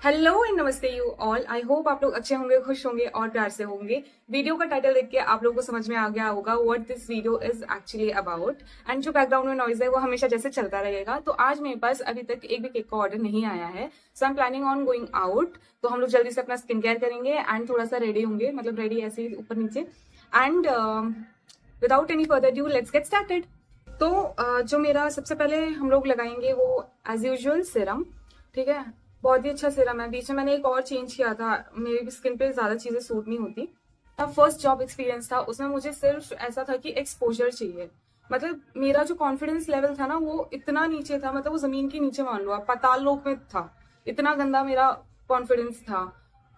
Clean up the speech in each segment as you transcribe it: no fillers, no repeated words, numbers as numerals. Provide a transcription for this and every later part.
Hello and नमस्ते you all. I hope आप लोग अच्छे होंगे, खुश होंगे और प्यार से होंगे। वीडियो का टाइटल देख के आप लोगों को समझ में आ गया होगा what this video is actually about. And जो बैकग्राउंड में नॉइज है वो हमेशा जैसे चलता रहेगा। तो आज मेरे पास अभी तक एक भी केक का ऑर्डर नहीं आया है, so I am planning on going out. तो हम लोग जल्दी से अपना स्किन केयर करेंगे एंड थोड़ा सा रेडी होंगे, मतलब रेडी ऐसे ही ऊपर नीचे। And without any further due let's get started. तो जो मेरा सबसे पहले हम लोग लगाएंगे वो एज यूजुअल सीरम। ठीक है, बहुत ही अच्छा सीरम है। बीच में मैंने एक और चेंज किया था, मेरी स्किन पे ज्यादा चीजें सूट नहीं होती। तब फर्स्ट जॉब एक्सपीरियंस था, उसमें मुझे सिर्फ ऐसा था कि एक्सपोजर चाहिए। मतलब मेरा जो कॉन्फिडेंस लेवल था ना वो इतना नीचे था, मतलब वो जमीन के नीचे मान लो आप, पाताल लोक में था। इतना गंदा मेरा कॉन्फिडेंस था।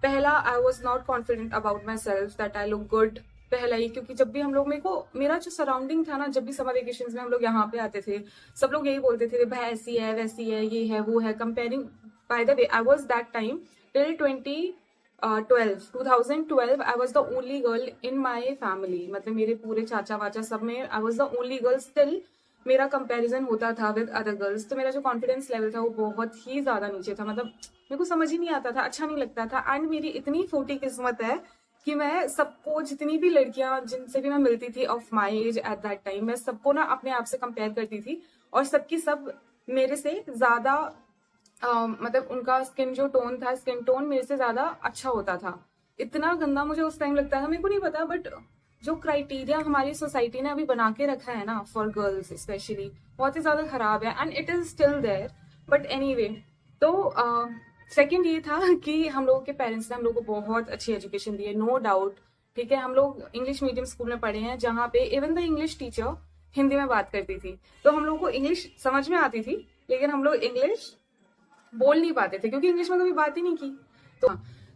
पहला, आई was not confident about my self that I look good. पहला ही, क्योंकि जब भी हम लोग, मेरा जो सराउंडिंग था ना, जब भी समर वेकेशन में हम लोग यहाँ पे आते थे, सब लोग यही बोलते थे भाई ऐसी है वैसी है, ये है वो है, comparing. By the way, I was that time till 2012. I was the only girl in my family. मतलब मेरे पूरे चाचा वाचा सब में I was the only girl still. मेरा कंपैरिजन होता था विद अदर गर्ल्स। तो मेरा जो कॉन्फिडेंस लेवल था वो बहुत ही ज्यादा नीचे था। मतलब मेरे को समझ ही नहीं आता था, अच्छा नहीं लगता था। एंड मेरी इतनी फूटी किस्मत है कि मैं सबको, जितनी भी लड़कियां जिनसे भी मैं मिलती थी of my age at that time, मैं सबको ना अपने आप से कंपेयर करती थी और सबकी सब मेरे से ज्यादा मतलब उनका स्किन जो टोन था, स्किन टोन मेरे से ज्यादा अच्छा होता था। इतना गंदा मुझे उस टाइम लगता था, मेरे को नहीं पता, बट जो क्राइटेरिया हमारी सोसाइटी ने अभी बना के रखा है ना फॉर गर्ल्स स्पेशली, बहुत ही ज्यादा खराब है and it is still there. But anyway, तो सेकंड ये था कि हम लोगों के पेरेंट्स ने हम लोग को बहुत अच्छी एजुकेशन दी है, नो डाउट। ठीक है, हम लोग इंग्लिश मीडियम स्कूल में पढ़े हैं जहाँ पे even the English teacher Hindi में बात करती थी। तो हम लोग को इंग्लिश समझ में आती थी, लेकिन हम लोग इंग्लिश बोल नहीं पाते थे क्योंकि इंग्लिश में कभी बात ही नहीं की।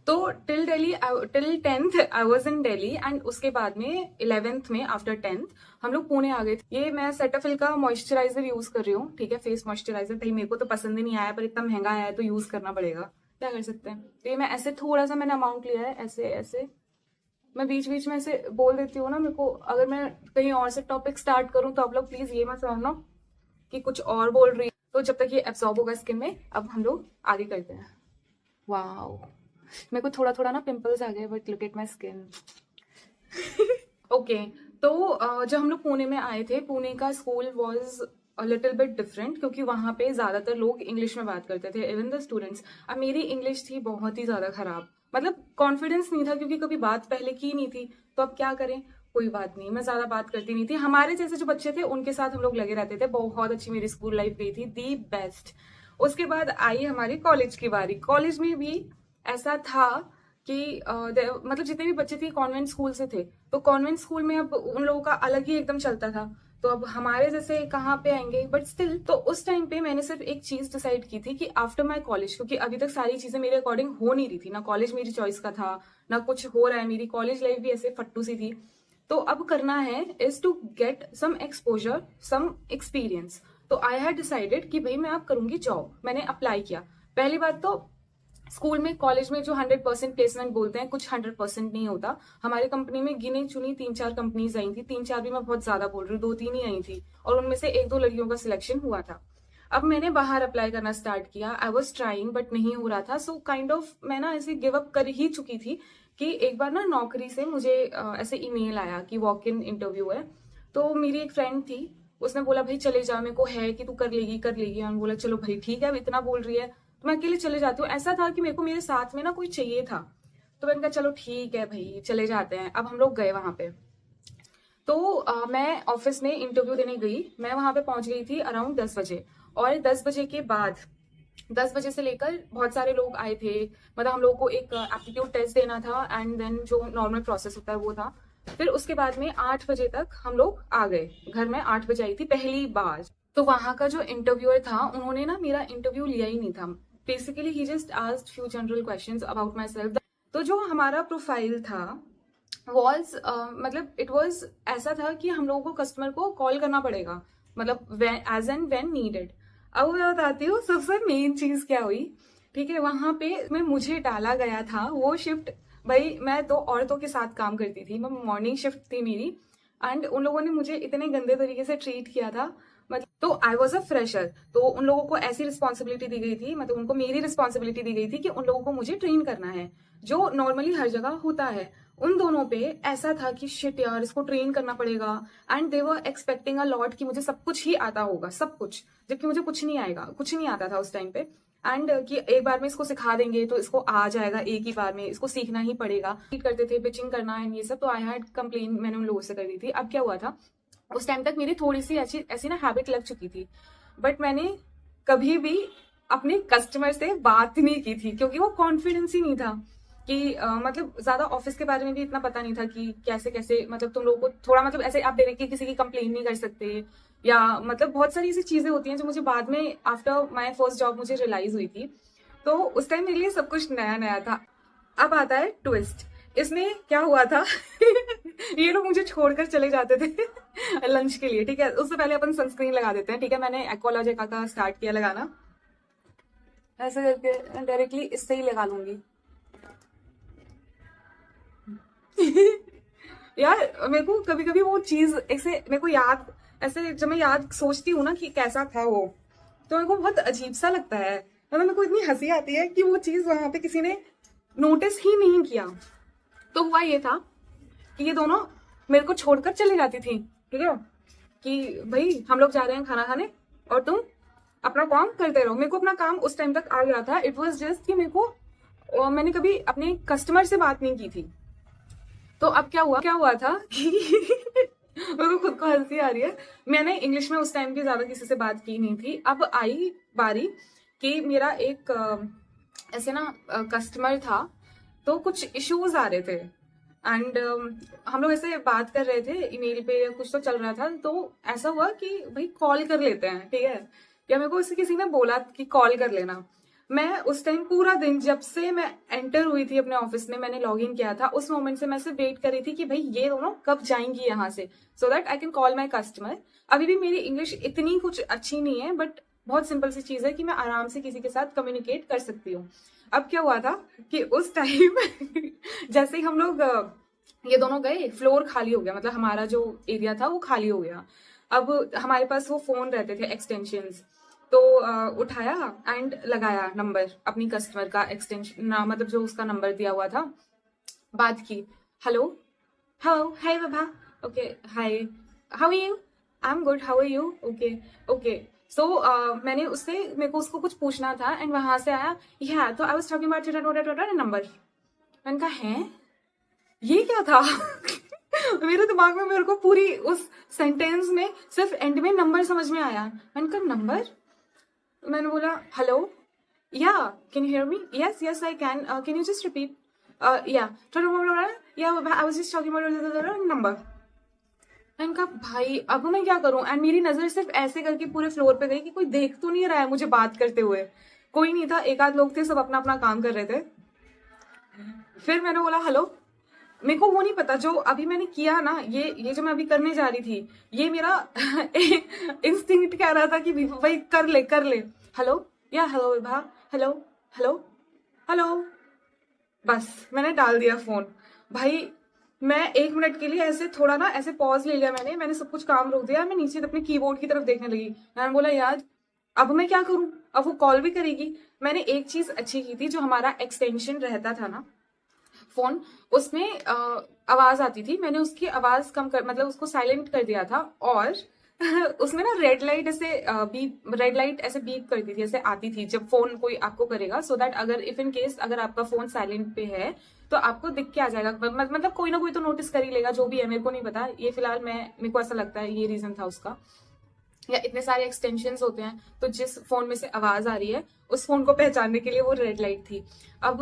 तो till Delhi, till 10th I was in Delhi and उसके बाद में 11th में आफ्टर 10th हम लोग पुणे आ गए थे। ये मैं सेटाफिल का मॉइस्चराइजर यूज कर रही हूँ। ठीक है, फेस मॉइस्चराइजर। भाई मेरे को तो पसंद ही नहीं आया, पर इतना महंगा आया है तो यूज करना पड़ेगा, क्या कर सकते हैं। तो ये मैं ऐसे थोड़ा सा मैंने अमाउंट लिया है, ऐसे ऐसे। मैं बीच बीच में ऐसे बोल देती हूँ ना, मेरे को अगर मैं कहीं और से टॉपिक स्टार्ट करूँ तो आप लोग प्लीज ये मत समझना कि कुछ और बोल रही है। तो जब तक ये एब्सॉर्ब होगा स्किन में, अब हम लोग आगे करते हैं। वाओ, मेरे को थोड़ा थोड़ा ना पिंपल्स आ गए, but look at my skin. Okay, तो जब हम लोग पुणे में आए थे, पुणे का school was a little bit different, क्योंकि वहां पे ज्यादातर लोग इंग्लिश में बात करते थे, इवन द स्टूडेंट्स। अब मेरी इंग्लिश थी बहुत ही ज्यादा खराब, मतलब कॉन्फिडेंस नहीं था क्योंकि कभी बात पहले की नहीं थी। तो अब क्या करें, कोई बात नहीं, मैं ज्यादा बात करती नहीं थी। हमारे जैसे जो बच्चे थे उनके साथ हम लोग लगे रहते थे। बहुत अच्छी मेरी स्कूल लाइफ गई थी, दी बेस्ट। उसके बाद आई हमारी कॉलेज की बारी। कॉलेज में भी ऐसा था कि मतलब जितने भी बच्चे थे कॉन्वेंट स्कूल से थे, तो कॉन्वेंट स्कूल में अब उन लोगों का अलग ही एकदम चलता था। तो अब हमारे जैसे कहाँ पे आएंगे, बट स्टिल। तो उस टाइम पे मैंने सिर्फ एक चीज डिसाइड की थी कि आफ्टर माई कॉलेज, क्योंकि अभी तक सारी चीजें मेरे अकॉर्डिंग हो नहीं रही थी, ना कॉलेज मेरी चॉइस का था ना कुछ हो रहा है, मेरी कॉलेज लाइफ भी ऐसे फट्टू सी थी। तो अब करना है is to get some exposure, some experience. तो आई हैड डिसाइडेड कि भाई मैं अब करूंगी जॉब। मैंने अप्लाई किया। पहली बात तो स्कूल में, कॉलेज में जो 100% प्लेसमेंट बोलते हैं, कुछ 100% नहीं होता। हमारी कंपनी में गिनी चुनी 3-4 कंपनीज आई थी, 3-4 भी मैं बहुत ज्यादा बोल रही हूँ, 2-3 ही आई थी, और उनमें से 1-2 लड़कियों का सिलेक्शन हुआ था। अब मैंने बाहर अप्लाई करना स्टार्ट किया। आई वॉज ट्राइंग बट नहीं हो रहा था। सो काइंड ऑफ मैं ना ऐसे गिव अप कर ही चुकी थी कि एक बार ना नौकरी से मुझे ऐसे ईमेल आया कि वॉक इन इंटरव्यू है। तो मेरी एक फ्रेंड थी, उसने बोला भाई चले जा, मेरे को है कि तू कर लेगी कर लेगी। मैंने बोला चलो भाई ठीक है, अब इतना बोल रही है तो मैं अकेले चले जाती हूँ। ऐसा था कि मेरे को मेरे साथ में ना कोई चाहिए था। तो मैंने कहा चलो ठीक है भाई चले जाते हैं। अब हम लोग गए वहां पे। तो मैं ऑफिस में इंटरव्यू देने गई। मैं वहां पे पहुंच गई थी अराउंड 10 बजे। और 10 बजे के बाद, 10 बजे से लेकर बहुत सारे लोग आए थे। मतलब हम लोग को एक एप्टीट्यूड टेस्ट देना था एंड देन जो नॉर्मल प्रोसेस होता है वो था। फिर उसके बाद में 8 बजे तक हम लोग आ गए घर में। 8 बजे आई थी पहली बार। तो वहां का जो इंटरव्यूअर था, उन्होंने ना मेरा इंटरव्यू लिया ही नहीं था। Basically he just asked few general questions about my self. तो जो हमारा प्रोफाइल था वॉज मतलब इट वॉज ऐसा था कि हम लोगों को कस्टमर को कॉल करना पड़ेगा, मतलब एज एंड व्हेन नीडेड। अब मैं बताती हूँ सबसे मेन चीज क्या हुई। ठीक है, वहां पे मैं मुझे डाला गया था वो शिफ्ट। भाई मैं 2 औरतों के साथ काम करती थी, मैं मॉर्निंग शिफ्ट थी मेरी। एंड उन लोगों ने मुझे इतने गंदे तरीके से ट्रीट किया था। मतलब तो आई वॉज अ फ्रेशर, तो उन लोगों को ऐसी रिस्पॉन्सिबिलिटी दी गई थी, मतलब उनको मेरी रिस्पॉन्सिबिलिटी दी गई थी कि उन लोगों को मुझे ट्रेन करना है, जो नॉर्मली हर जगह होता है। उन दोनों पे ऐसा था कि शिट यार, इसको ट्रेन करना पड़ेगा, and they were expecting a lot कि मुझे सब कुछ ही आता होगा, सब कुछ, जबकि मुझे कुछ नहीं आएगा, कुछ नहीं आता था उस टाइम पे। एंड कि एक बार में इसको सिखा देंगे तो इसको आ जाएगा, एक ही बार में इसको सीखना ही पड़ेगा। करते थे पिचिंग करना एंड ये सब, तो आई हैड कंप्लेन मैंने उन लोगों से कर दी थी। अब क्या हुआ था, उस टाइम तक मेरी थोड़ी सी ऐसी ऐसी ना हैबिट लग चुकी थी, बट मैंने कभी भी अपने कस्टमर से बात नहीं की थी, क्योंकि वो कॉन्फिडेंस ही नहीं था कि मतलब ज्यादा ऑफिस के बारे में भी इतना पता नहीं था कि कैसे कैसे, मतलब तुम लोगों को थोड़ा, मतलब ऐसे आप डायरेक्टली किसी की कंप्लेन नहीं कर सकते, या मतलब बहुत सारी ऐसी चीजें होती हैं जो मुझे बाद में आफ्टर माय फर्स्ट जॉब मुझे रियलाइज हुई थी। तो उस टाइम मेरे लिए सब कुछ नया नया था। अब आता है ट्विस्ट, इसमें क्या हुआ था ये लोग मुझे छोड़कर चले जाते थे लंच के लिए, ठीक है। उससे पहले अपन सनस्क्रीन लगा देते हैं, ठीक है। मैंने एक्वालॉजिका का स्टार्ट किया लगाना, ऐसे करके डायरेक्टली इससे ही लगा लूंगी यार मेरे को कभी कभी वो चीज ऐसे मेरे को याद, ऐसे जब मैं याद सोचती हूँ ना कि कैसा था वो, तो मेरे को बहुत अजीब सा लगता है। मतलब मेरे को इतनी हंसी आती है कि वो चीज वहां पे किसी ने नोटिस ही नहीं किया। तो हुआ ये था कि ये दोनों मेरे को छोड़कर चली जाती थी, ठीक है, कि भाई हम लोग जा रहे हैं खाना खाने और तुम अपना काम करते रहो। मेरे को अपना काम उस टाइम तक आ गया था। इट वॉज जस्ट कि मेरे को मैंने कभी अपने कस्टमर से बात नहीं की थी। तो अब क्या हुआ था कि मेरे को खुद को हंसी आ रही है। मैंने इंग्लिश में उस टाइम की ज्यादा किसी से बात की नहीं थी। अब आई बारी कि मेरा एक ऐसे ना कस्टमर था, तो कुछ इश्यूज आ रहे थे एंड हम लोग ऐसे बात कर रहे थे ईमेल पे या कुछ तो चल रहा था। तो ऐसा हुआ कि भाई कॉल कर लेते हैं, ठीक है, या मेरे को उससे किसी ने बोला कि कॉल कर लेना। मैं उस टाइम पूरा दिन, जब से मैं एंटर हुई थी अपने ऑफिस में, मैंने लॉग इन किया था, उस मोमेंट से मैं सिर्फ वेट कर रही थी कि भाई ये दोनों कब जाएंगी यहाँ से, so that I can call my customer. अभी भी मेरी इंग्लिश इतनी कुछ अच्छी नहीं है, बट बहुत सिंपल सी चीज है कि मैं आराम से किसी के साथ कम्युनिकेट कर सकती हूँ। अब क्या हुआ था कि उस टाइम जैसे ही हम लोग ये दोनों गए, फ्लोर खाली हो गया, मतलब हमारा जो एरिया था वो खाली हो गया। अब हमारे पास वो फोन रहते थे एक्सटेंशंस, तो उठाया एंड लगाया नंबर अपनी कस्टमर का एक्सटेंशन ना, मतलब जो उसका नंबर दिया हुआ था, बात की। हेलो हेलो हाय बाबा, okay hi, how are you, I am good, how are you, okay okay. So मैंने उससे, मेरे को उसको कुछ पूछना था एंड वहां से आया या, तो I was talking about number. मैंने कहा है ये क्या था मेरे दिमाग में मेरे को पूरी उस सेंटेंस में सिर्फ एंड में नंबर समझ में आया। मैंने कहा नंबर, मैंने बोला hello yeah can you hear me, yes yes I can, can you just repeat yeah I was just talking about number. मैंने कहा भाई अब मैं क्या करूं, एंड मेरी नजर सिर्फ ऐसे करके पूरे फ्लोर पे गई कि कोई देख तो नहीं रहा है मुझे बात करते हुए। कोई नहीं था, एक आध लोग थे, सब अपना अपना काम कर रहे थे। फिर मैंने बोला हेलो, मेरे को वो नहीं पता जो अभी मैंने किया ना, ये जो मैं अभी करने जा रही थी, ये मेरा इंस्टिंक्ट कह रहा था कि भाई कर ले कर ले। हेलो या हेलो भा, हेलो हेलो हेलो, बस मैंने डाल दिया फोन। भाई मैं 1 मिनट के लिए ऐसे थोड़ा ना ऐसे पॉज ले लिया, मैंने सब कुछ काम रोक दिया, मैं नीचे अपने कीबोर्ड की तरफ देखने लगी। मैंने बोला यार अब मैं क्या करूं, अब वो कॉल भी करेगी। मैंने एक चीज अच्छी की थी, जो हमारा एक्सटेंशन रहता था ना फोन, उसमें आवाज आती थी, मैंने उसकी आवाज कम कर, मतलब उसको साइलेंट कर दिया था। और उसमें ना रेड लाइट ऐसे बीप, रेड लाइट ऐसे बीप करती थी, ऐसे आती थी जब फोन कोई आपको करेगा, सो दैट अगर इफ इन केस अगर आपका फोन साइलेंट पे है तो आपको दिख के आ जाएगा, मतलब कोई ना कोई तो नोटिस कर ही लेगा, जो भी है मेरे को नहीं पता, ये फिलहाल मेरे को ऐसा लगता है ये रीजन था उसका। या इतने सारे एक्सटेंशंस होते हैं, तो जिस फोन में से आवाज आ रही है उस फोन को पहचानने के लिए वो रेड लाइट थी। अब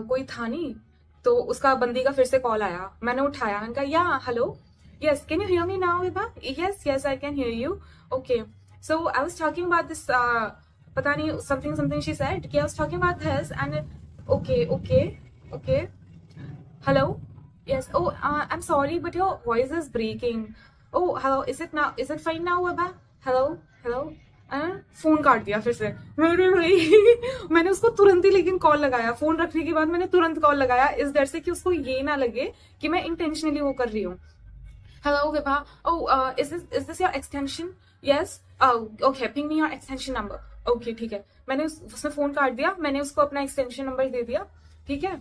कोई था नहीं, तो उसका बंदी का फिर से कॉल आया, मैंने उठाया, मैंने कहा या hello yes, can you hear me now Vibha? Yes I can hear you, okay, so I was talking about this पता नहीं something she said कि I was talking about this and okay hello yes, oh I'm sorry but your voice is breaking, oh hello, is it fine now Vibha, hello phone काट दिया फिर से मेरे भाई मैंने उसको तुरंत ही लेकिन कॉल लगाया, फोन रखने के बाद मैंने तुरंत कॉल लगाया, इस डर से कि उसको ये ना लगे कि मैं इंटेंशनली वो कर रही हूँ। Hello Vibha, oh is this your extension? Yes okay ping me your extension number. Okay ठीक है, मैंने उसने फोन काट दिया, मैंने उसको अपना एक्सटेंशन नंबर दे दिया, ठीक है।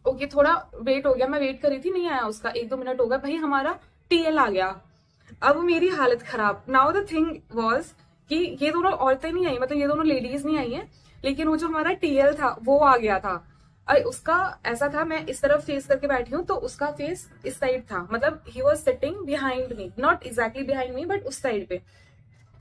ओके थोड़ा वेट हो गया, मैं वेट कर रही थी, नहीं आया उसका, 1-2 मिनट हो गया, भाई हमारा टीएल आ गया। अब मेरी हालत खराब। नाउ द थिंग वाज कि ये दोनों औरतें नहीं आई, मतलब ये दोनों लेडीज नहीं आई हैं, लेकिन वो जो हमारा टीएल था वो आ गया था। और उसका ऐसा था, मैं इस तरफ फेस करके बैठी हूँ तो उसका फेस इस साइड था, मतलब he was sitting behind me, not exactly behind me but उस साइड पे,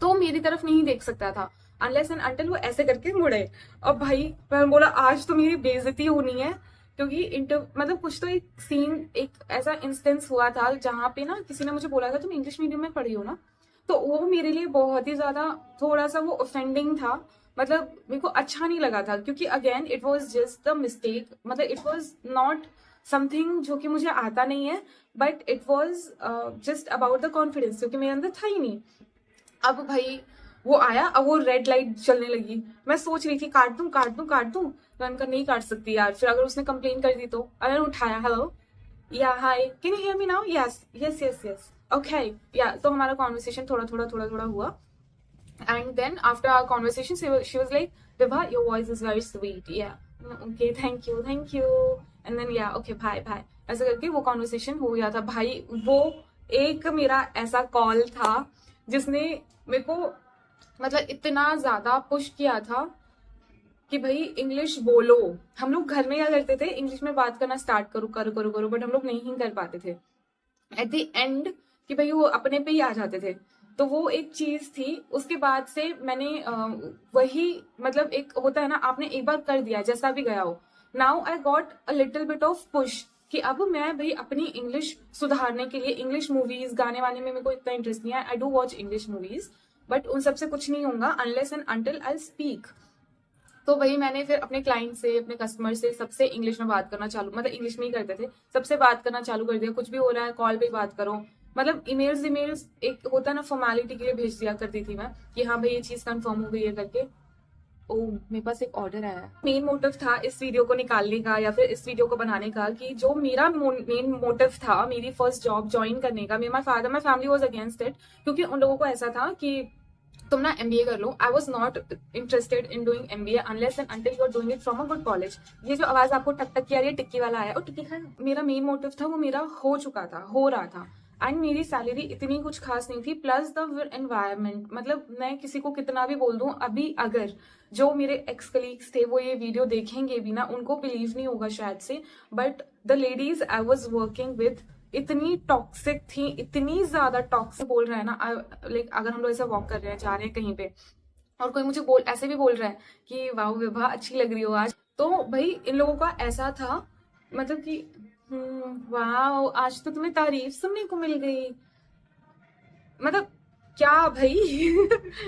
तो मेरी तरफ नहीं देख सकता था अनलेस एंड अनटिल वो ऐसे करके मुड़े। अब भाई मैं बोला आज तो मेरी बेइज्जती होनी है, क्योंकि मतलब कुछ तो एक सीन, एक ऐसा इंस्टेंस हुआ था जहां पे ना किसी ने मुझे बोला था तुम इंग्लिश मीडियम में पढ़ी हो ना, तो वो मेरे लिए बहुत ही ज्यादा थोड़ा सा वो ऑफेंडिंग था, मतलब मेरे को अच्छा नहीं लगा था, क्योंकि again it was just the mistake, मतलब इट वॉज नॉट समथिंग जो कि मुझे आता नहीं है, but it was just about the confidence, क्योंकि मेरे अंदर था ही नहीं। अब भाई वो आया, अब वो रेड लाइट चलने लगी, मैं सोच रही थी काट दूं काट दूं काट दूं, तो मैंने कहा नहीं काट सकती यार, फिर अगर उसने कंप्लेन कर दी तो। अगर उठाया, हेलो या hi can you hear me now, yes yes yes yes okay या, तो हमारा कॉन्वर्सेशन थोड़ा हुआ, and then after our conversation she was like Vibha your voice is very sweet, yeah okay thank you and then yeah okay bye bye, ऐसे करके वो conversation हो गया था। भाई वो एक मेरा ऐसा कॉल था जिसने मेरे को मतलब इतना ज्यादा पुश किया था कि भाई इंग्लिश बोलो। हम लोग घर में क्या करते थे, इंग्लिश में बात करना स्टार्ट करो बट हम लोग नहीं कर पाते थे एट द एंड, कि भाई वो अपने पे ही आ जाते थे। तो वो एक चीज थी, उसके बाद से मैंने वही, मतलब एक होता है ना, आपने एक बार कर दिया जैसा भी गया हो, now I got a little bit of push कि अब मैं भाई अपनी इंग्लिश सुधारने के लिए, इंग्लिश मूवीज गाने वाने में मेरे को इतना इंटरेस्ट नहीं है, I do watch English movies but उन सबसे कुछ नहीं होगा unless and until I speak. तो वही मैंने फिर अपने क्लाइंट से, अपने कस्टमर से सबसे इंग्लिश में बात करना चालू, मतलब इंग्लिश में ही करते थे, सबसे बात करना चालू कर दिया, कुछ भी हो रहा है कॉल पे बात करो, मतलब ईमेल्स एक होता है ना फॉर्मेलिटी के लिए भेज दिया करती थी मैं कि हाँ भाई ये चीज कंफर्म हो गई है करके। ओ मेरे पास एक ऑर्डर आया है। मेन मोटिव था इस वीडियो को निकालने का या फिर इस वीडियो को बनाने का, कि जो मेरा मेन मोटिव था मेरी फर्स्ट जॉब ज्वाइन करने का, मेरा my family was against it, क्योंकि उन लोगों को ऐसा था कि तुम ना MBA कर लो। I was not interested in doing MBA unless and until you are doing it from a good college. ये जो आवाज आपको टक टक की आ रही है, टिक्की वाला आया, और टिक्की खाना, मेरा मेन मोटिव था वो मेरा हो चुका था, हो रहा था, एंड मेरी सैलरी इतनी कुछ खास नहीं थी, प्लस द एनवायरमेंट, मतलब मैं किसी को कितना भी बोल दूं, अभी अगर जो मेरे एक्स कलीग्स थे वो ये वीडियो देखेंगे भी ना, उनको बिलीव नहीं होगा शायद से, but the ladies I was working with इतनी टॉक्सिक थी, इतनी ज्यादा टॉक्सिक, बोल रहा है ना, लाइक अगर हम लोग ऐसे वॉक कर रहे हैं, जा रहे हैं कहीं पे, और कोई मुझे ऐसे भी बोल रहा है कि वाह विभा अच्छी लग रही हो आज, तो भाई इन लोगों का ऐसा था, मतलब कि वाह आज तो तुम्हें तारीफ सुनने को मिल गई, मतलब क्या भाई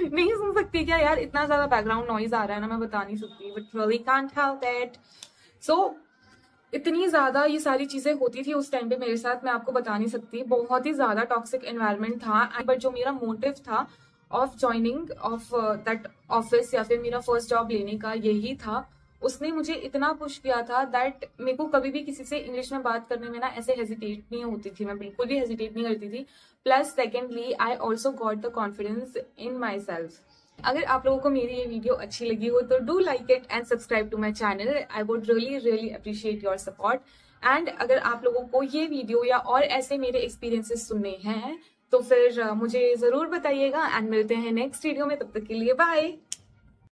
नहीं सुन सकती क्या यार, इतना ज्यादा बैकग्राउंड नॉइज आ रहा है ना, मैं बता नहीं सकती, but really can't help it. So इतनी ज्यादा ये सारी चीजें होती थी उस टाइम पे मेरे साथ, मैं आपको बता नहीं सकती, बहुत ही ज्यादा टॉक्सिक एनवायरनमेंट था। बट जो मेरा मोटिव था of joining of that office या फिर मेरा फर्स्ट जॉब लेने का, यही था, उसने मुझे इतना पुश किया था दैट मेरे को कभी भी किसी से इंग्लिश में बात करने में ना ऐसे हेजिटेट नहीं होती थी, मैं बिल्कुल भी हेजिटेट नहीं करती थी। Plus secondly I also got the confidence in my self. अगर आप लोगों को मेरी ये वीडियो अच्छी लगी हो तो do like it and subscribe to my channel, I would really appreciate your support. And अगर आप लोगों को ये वीडियो या और ऐसे मेरे एक्सपीरियंसेस सुनने हैं तो फिर मुझे जरूर बताइएगा, एंड मिलते हैं नेक्स्ट वीडियो में, तब तक के लिए बाय।